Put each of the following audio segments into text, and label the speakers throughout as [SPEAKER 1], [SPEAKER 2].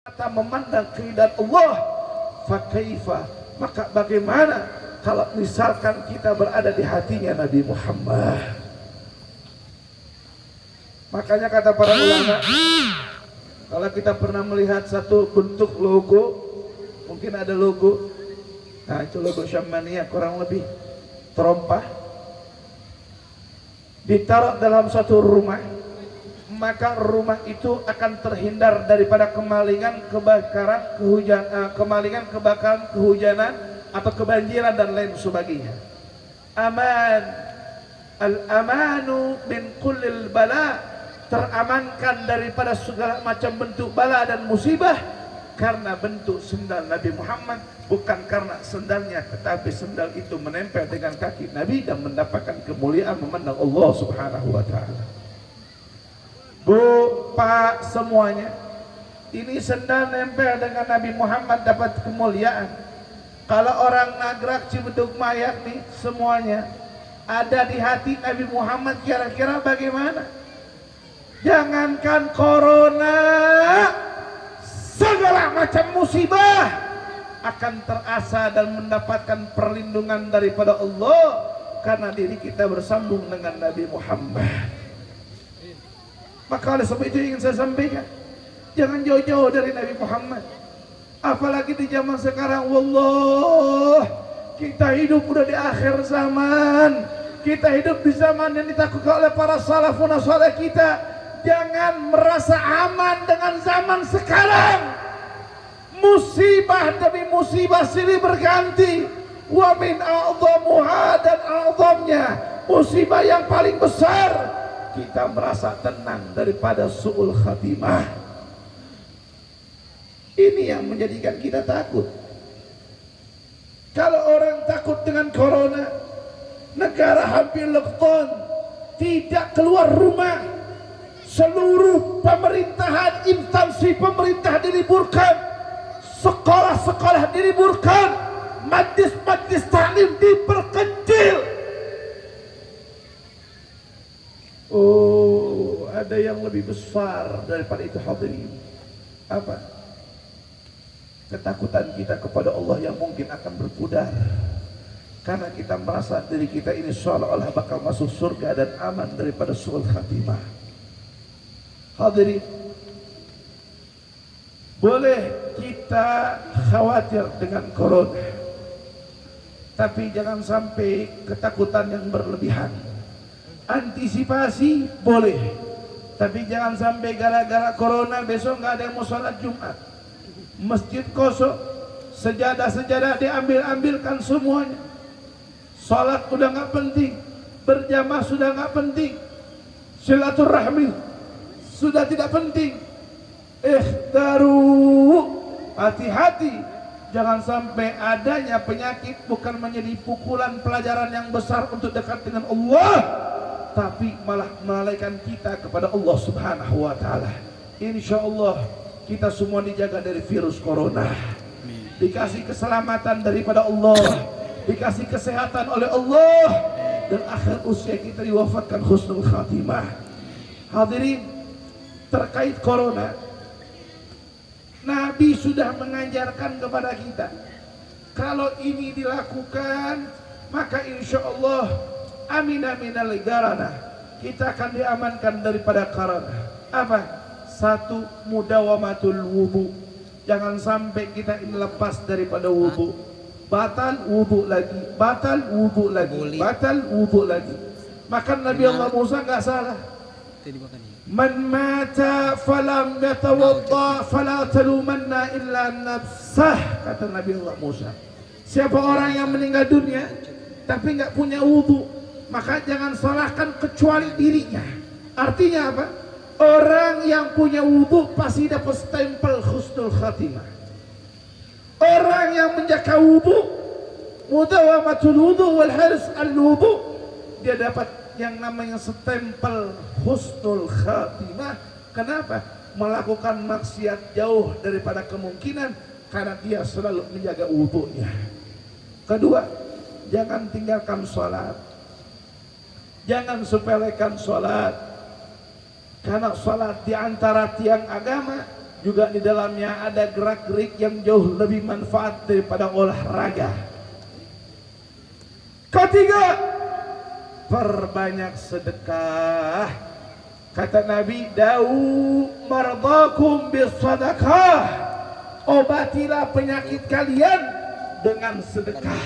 [SPEAKER 1] Kita memandang keindahan Allah, fakaifa, maka bagaimana kalau misalkan kita berada di hatinya Nabi Muhammad. Makanya kata para ulama, kalau kita pernah melihat satu bentuk logo, mungkin ada logo, nah itu logo Syamania kurang lebih terompah, ditaruh dalam satu rumah, maka rumah itu akan terhindar daripada kemalingan, kebakaran, kebakaran, kehujanan atau kebanjiran dan lain sebagainya. Aman, al-amanu min kullil bala, teramankan daripada segala macam bentuk bala dan musibah karena bentuk sendal Nabi Muhammad, bukan karena sendalnya, tetapi sendal itu menempel dengan kaki Nabi dan mendapatkan kemuliaan memandang Allah Subhanahu wa taala. Bu, Pak, semuanya, ini sendal nempel dengan Nabi Muhammad dapat kemuliaan. Kalau orang nagrak Cibedug Mayak nih, semuanya ada di hati Nabi Muhammad, kira-kira bagaimana? Jangankan corona, segala macam musibah akan terasa dan mendapatkan perlindungan daripada Allah karena diri kita bersambung dengan Nabi Muhammad. Maka oleh sebab itu ingin saya sampaikan, jangan jauh-jauh dari Nabi Muhammad. Apalagi di zaman sekarang, wallah, kita hidup udah di akhir zaman. Kita hidup di zaman yang ditakutkan oleh para salafun saleh kita. Jangan merasa aman dengan zaman sekarang. Musibah demi musibah silih berganti. Wa min a'dhamuha, dan a'dhamnya musibah yang paling besar, kita merasa tenang daripada su'ul khatimah. Ini yang menjadikan kita takut. Kalau orang takut dengan corona, negara hampir lockdown, tidak keluar rumah, seluruh pemerintahan, instansi pemerintah diliburkan, sekolah-sekolah diliburkan, majlis-majlis taklim diperkecil. Oh, ada yang lebih besar daripada itu, hadirin. Apa? Ketakutan kita kepada Allah yang mungkin akan berpudar karena kita merasa diri kita ini seolah-olah bakal masuk surga dan aman daripada su'ul khatimah. Hadirin, boleh kita khawatir dengan corona, tapi jangan sampai ketakutan yang berlebihan. Antisipasi boleh, tapi jangan sampai gara-gara corona besok nggak ada yang mau sholat Jumat, masjid kosong, sejadah-sejadah diambil-ambilkan semuanya, sholat udah nggak penting, berjamaah sudah nggak penting, silaturahmi sudah tidak penting. Ihdaru, hati-hati, jangan sampai adanya penyakit bukan menjadi pukulan pelajaran yang besar untuk dekat dengan Allah, tapi malah melalaikan kita kepada Allah Subhanahu wa taala. Insyaallah kita semua dijaga dari virus corona, dikasih keselamatan daripada Allah, dikasih kesehatan oleh Allah, dan akhir usia kita diwafatkan husnul khatimah. Hadirin, terkait corona, Nabi sudah mengajarkan kepada kita, kalau ini dilakukan maka insyaallah amina minal garana, kita akan diamankan daripada corona. Apa? Satu, mudawamatul wudu, jangan sampai kita ini lepas daripada wudu, batal wudu lagi, batal wudu lagi, batal wudu lagi. Maka Nabi Allah Musa nggak salah, man mata falam yatawadda fala talumanna illa nafsah, kata Nabi Allah Musa. Siapa orang yang meninggal dunia tapi nggak punya wudu, maka jangan salahkan kecuali dirinya. Artinya apa? Orang yang punya wudu pasti dapat stempel husnul khatimah. Orang yang menjaga wudu, mudawamatul wudu wal haris al wudu, dia dapat yang namanya stempel husnul khatimah. Kenapa? Melakukan maksiat jauh daripada kemungkinan karena dia selalu menjaga wudunya. Kedua, jangan tinggalkan sholat, jangan sepelekan sholat, karena sholat diantara tiang agama juga di dalamnya ada gerak-gerik yang jauh lebih manfaat daripada olahraga. Ketiga, perbanyak sedekah. Kata Nabi, da'u mardakum bisadaqah, obatilah penyakit kalian dengan sedekah.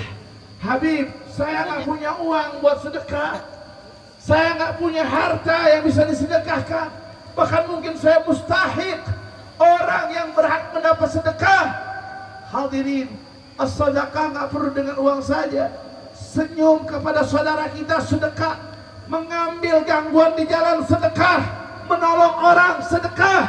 [SPEAKER 1] Habib, saya nggak punya uang buat sedekah, saya nggak punya harta yang bisa disedekahkan, bahkan mungkin saya mustahik orang yang berhak mendapat sedekah. Hadirin, as-sedekah nggak perlu dengan uang saja. Senyum kepada saudara kita sedekah, mengambil gangguan di jalan sedekah, menolong orang sedekah,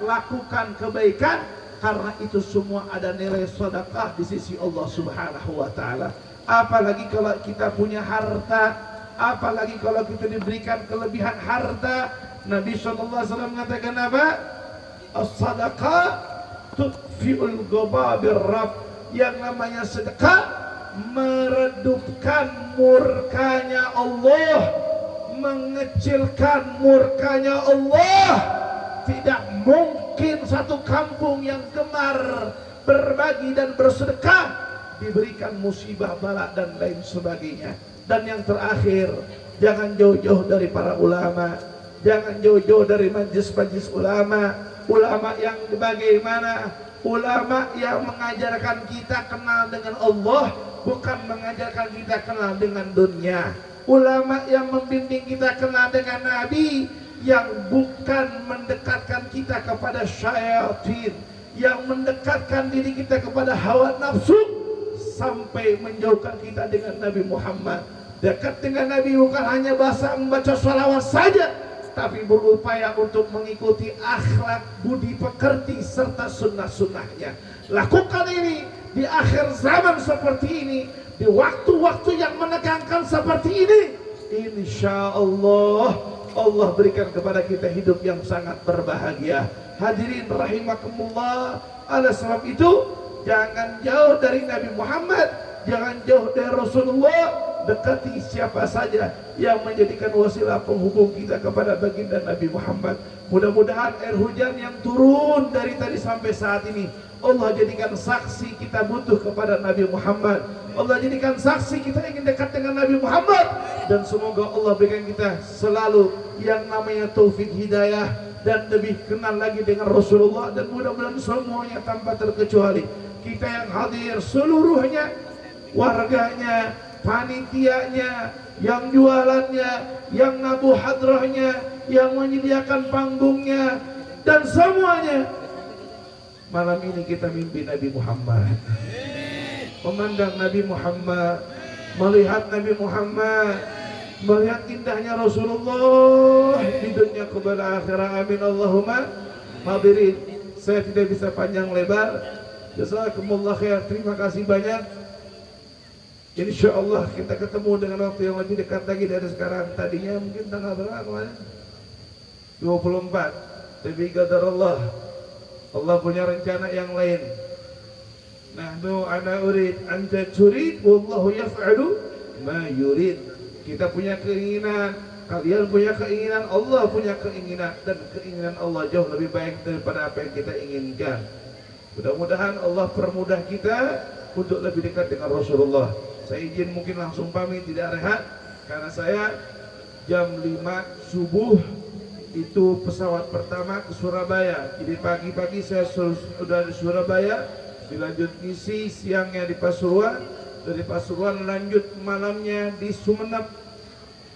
[SPEAKER 1] lakukan kebaikan, karena itu semua ada nilai sedekah di sisi Allah Subhanahu wa taala. Apalagi kalau kita punya harta, apalagi kalau kita diberikan kelebihan harta. Nabi SAW mengatakan apa? As-sadaqah tudfi'ul ghadabir rabb. Yang namanya sedekah meredupkan murkanya Allah, mengecilkan murkanya Allah. Tidak mungkin satu kampung yang gemar berbagi dan bersedekah diberikan musibah, bala dan lain sebagainya. Dan yang terakhir, jangan jauh-jauh dari para ulama, jangan jauh-jauh dari majlis-majlis ulama. Ulama yang bagaimana? Ulama yang mengajarkan kita kenal dengan Allah, bukan mengajarkan kita kenal dengan dunia. Ulama yang membimbing kita kenal dengan Nabi, yang bukan mendekatkan kita kepada syaitan, yang mendekatkan diri kita kepada hawa nafsu, sampai menjauhkan kita dengan Nabi Muhammad. Dekat dengan Nabi bukan hanya bahasa membaca salawat saja, tapi berupaya untuk mengikuti akhlak, budi pekerti, serta sunnah-sunnahnya. Lakukan ini di akhir zaman seperti ini, di waktu-waktu yang menegangkan seperti ini. Insya Allah, Allah berikan kepada kita hidup yang sangat berbahagia. Hadirin rahimakumullah. Oleh sebab itu, jangan jauh dari Nabi Muhammad, jangan jauh dari Rasulullah. Dekati siapa saja yang menjadikan wasilah penghubung kita kepada baginda Nabi Muhammad. Mudah-mudahan air hujan yang turun dari tadi sampai saat ini, Allah jadikan saksi kita butuh kepada Nabi Muhammad. Allah jadikan saksi kita ingin dekat dengan Nabi Muhammad. Dan semoga Allah berikan kita selalu yang namanya taufik hidayah, dan lebih kenal lagi dengan Rasulullah. Dan mudah-mudahan semuanya tanpa terkecuali, kita yang hadir seluruhnya, warganya, panitianya, yang jualannya, yang nabuh hadrahnya, yang menyediakan panggungnya, dan semuanya, malam ini kita mimpi Nabi Muhammad, memandang Nabi Muhammad, melihat Nabi Muhammad, melihat indahnya Rasulullah di dunia kepada akhirat. Amin Allahumma. Hadirin, saya tidak bisa panjang lebar. Jazakumullah khair. Terima kasih banyak. Insya Allah kita ketemu dengan waktu yang lebih dekat lagi dari sekarang. Tadinya mungkin tanggal berapa kemarin? 24. Tapi qadarullah, Allah punya rencana yang lain. Nahnu ana urid anta turid wallahu yaf'alu ma yurid. Kita punya keinginan, kalian punya keinginan, Allah punya keinginan, dan keinginan Allah jauh lebih baik daripada apa yang kita inginkan. Mudah-mudahan Allah permudah kita untuk lebih dekat dengan Rasulullah. Saya izin mungkin langsung pamit, tidak rehat, karena saya jam 5 subuh itu pesawat pertama ke Surabaya. Jadi pagi-pagi saya sudah di Surabaya, dilanjut ngisi siangnya di Pasuruan, dari Pasuruan lanjut malamnya di Sumeneb,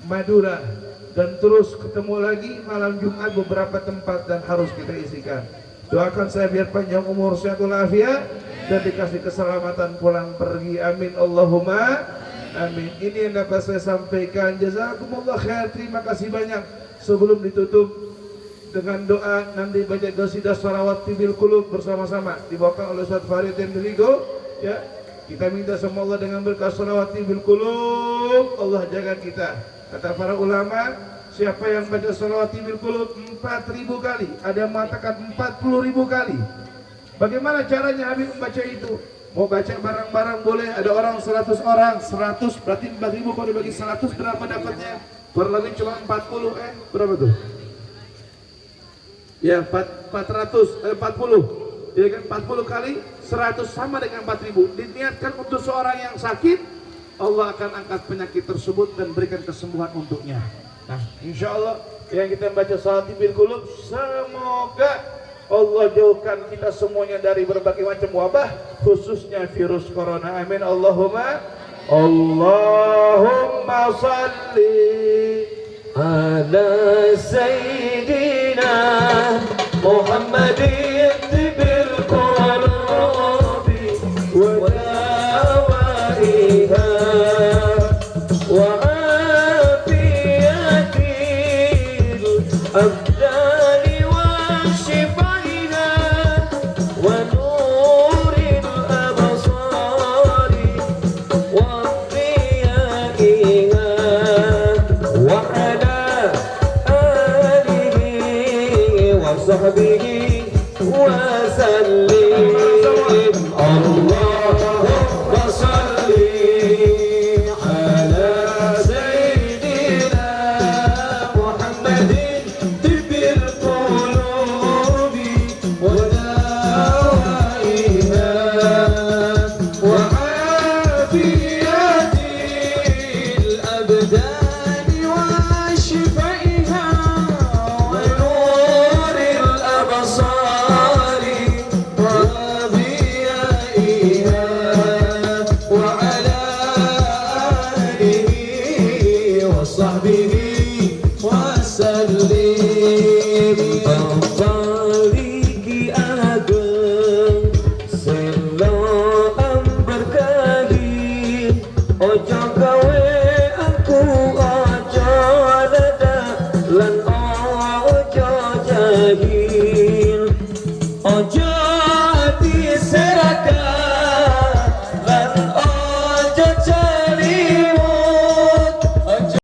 [SPEAKER 1] Madura, dan terus ketemu lagi malam Jumat beberapa tempat dan harus kita isikan. Doakan saya biar panjang umur, sehat walafiat, dan dikasih keselamatan pulang pergi. Amin Allahumma amin. Ini yang dapat saya sampaikan. Jazakumullah khair. Terima kasih banyak. Sebelum ditutup dengan doa, nanti baca qasidah shalawat tibil qulub bersama-sama dibawakan oleh Ustaz Farid Endrigo, ya. Kita minta sama Allah dengan berkah shalawat tibil qulub, Allah jaga kita. Kata para ulama, siapa yang baca shalawat tibil qulub 4.000 kali, ada yang mengatakan 40.000 kali. Bagaimana caranya Habib membaca itu? Mau baca barang-barang boleh, ada orang 100 orang, 100 berarti 4.000, kalau dibagi 100 berapa dapatnya? Kurang lebih cuma 40, berapa tuh? Ya 4 40, ya kan, 40 kali 100 sama dengan 4.000. Diniatkan untuk seorang yang sakit, Allah akan angkat penyakit tersebut dan berikan kesembuhan untuknya. Nah, insya Allah yang kita baca salati bil qulub, semoga Allah jauhkan kita semuanya dari berbagai macam wabah, khususnya virus corona. Amin. Allahumma salli
[SPEAKER 2] ala sayyidina Muhammadin bil qulubi wa dawaiha wa afiyatil abdani wa shifaiha wa nuril absari wa diyaiha wa ala alihi wa sahbihi wa sallim. Allahumma salli ala sayyidina Muhammadin tibbil qulubi wa dawaiha wa afiyatil abdani wa shifaiha wa nuril absari wa diyaiha wa ala alihi wa sahbihi wa sallim. Bagi ageng selo berkahi, ojo gawe aku ojo dadak lan ojo jahil, ojo ati seraka